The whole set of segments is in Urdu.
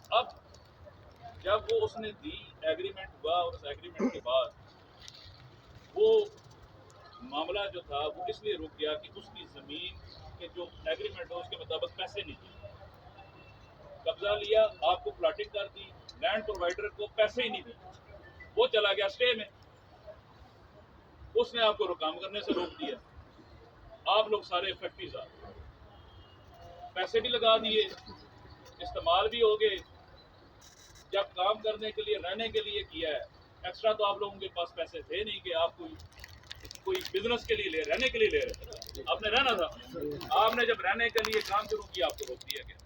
اب جب وہ اس نے دی ایگریمنٹ ہوا اور اس ایگریمنٹ کے بعد وہ معاملہ جو تھا وہ اس لیے رک گیا کہ اس کی زمین کے جو ایگریمنٹ ہو اس کے مطابق پیسے نہیں دیے. قبضہ لیا, آپ کو پلاٹنگ کر دی, لینڈ پرووائڈر کو پیسے ہی نہیں دیے, وہ چلا گیا اسٹے میں, اس نے آپ کو کام کرنے سے روک دیا. آپ لوگ سارے افیکٹیز آ گئے, پیسے بھی لگا دیے, استعمال بھی ہو گئے. جب کام کرنے کے لیے رہنے کے لیے کیا ہے, ایکسٹرا تو آپ لوگوں کے پاس پیسے تھے نہیں کہ آپ کوئی بزنس کے لیے رہنے کے لیے لے رہے تھے, آپ نے رہنا تھا. آپ نے جب رہنے کے لیے کام شروع کیا آپ کو روک دیا گیا.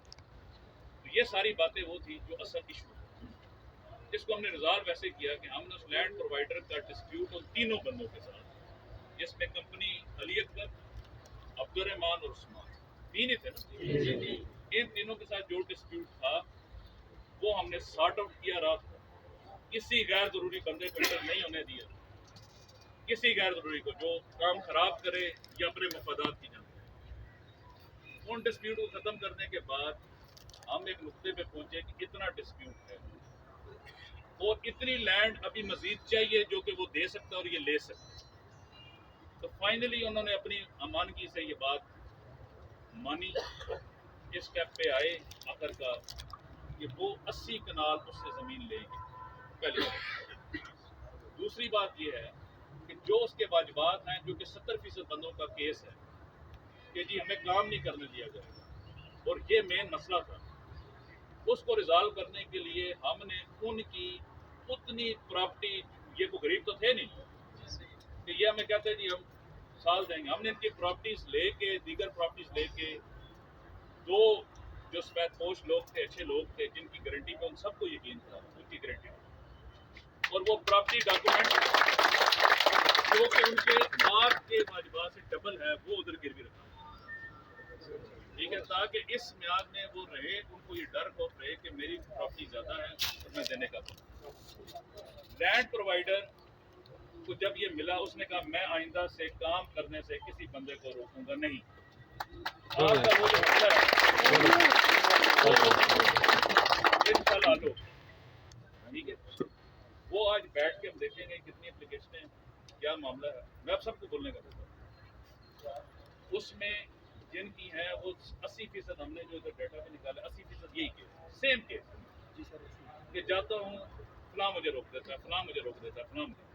تو یہ ساری باتیں وہ تھی جو اصل ایشو ہے, جس کو ہم نے ریزالو ویسے کیا کہ ہم نے اس لینڈ پرووائڈر کا ڈسپیوٹ ان تینوں بندوں کے ساتھ, جس میں کمپنی علی اکبر, عبد الرحمان اور عثمان, تین ہی تھے نا, ان تینوں کے ساتھ جو ڈسپیوٹ تھا وہ ہم نے سارٹ آؤٹ کیا رات کو. کسی غیر ضروری بندے کو انٹر نہیں ہونے دیا, کسی غیر ضروری کو جو کام خراب کرے یا اپنے مفادات کی جانب. ان ڈسپیوٹ کو ختم کرنے کے بعد ہم ایک نقطے پہ پہنچے کہ اتنا ڈسپیوٹ ہے اور اتنی لینڈ ابھی مزید چاہیے جو کہ وہ دے سکتا اور یہ لے سکتا. تو فائنلی انہوں نے اپنی امانگی سے یہ بات مانی, اس اسٹیپ پہ آئے آخر کا کہ وہ 80 کنال اس سے زمین لیں گے. پہلی بات. دوسری بات یہ ہے کہ جو اس کے واجبات ہیں, جو کہ 70% بندوں کا کیس ہے کہ جی ہمیں کام نہیں کرنے دیا جائے گا, اور یہ مین مسئلہ تھا, اس کو ریزالو کرنے کے لیے ہم نے ان کی اتنی پراپرٹی, یہ کوئی غریب تو تھے نہیں کہ یہ ہمیں کہتے ہیں جی ہم سال دیں گے, ہم نے ان کی پراپرٹیز لے کے, دیگر پراپرٹیز لے کے, دو جو سفید پوش لوگ تھے, اچھے لوگ تھے, جن کی گارنٹی پہ ان سب کو یقین تھا, ان کی گارنٹی, اور وہ پراپرٹی ڈاکومنٹ جو کہ ان کے آپ کے واجبات سے ڈبل ہے وہ ادھر گروی رکھا. ٹھیک ہے, تاکہ اس میعاد میں وہ رہے, ان کو یہ ڈر خوف رہے کہ میری پراپرٹی زیادہ ہے اور میں دینے کا ہوں. لینڈ پرووائڈر کو جب یہ ملا, اس نے کہا میں آئندہ سے کام کرنے سے کسی بندے کو روکوں گا نہیں. آپ کا وہ جو مسئلہ ہے انشاءاللہ حل ہوگا. ٹھیک ہے, وہ آج بیٹھ کے ہم دیکھیں گے کتنی اپلیکیشنیں ہیں, کیا معاملہ ہے. میں اب سب کو بولنے کا دیتا ہوں, اس میں جن کی ہیں وہ 80% ہم نے جو ڈیٹا میں نکالا 80% یہی کیس, سیم کیس کہ جاتا ہوں فلاں مجھے روک دیتا ہے, فلاں مجھے روک دیتا ہے, فلاں مجھے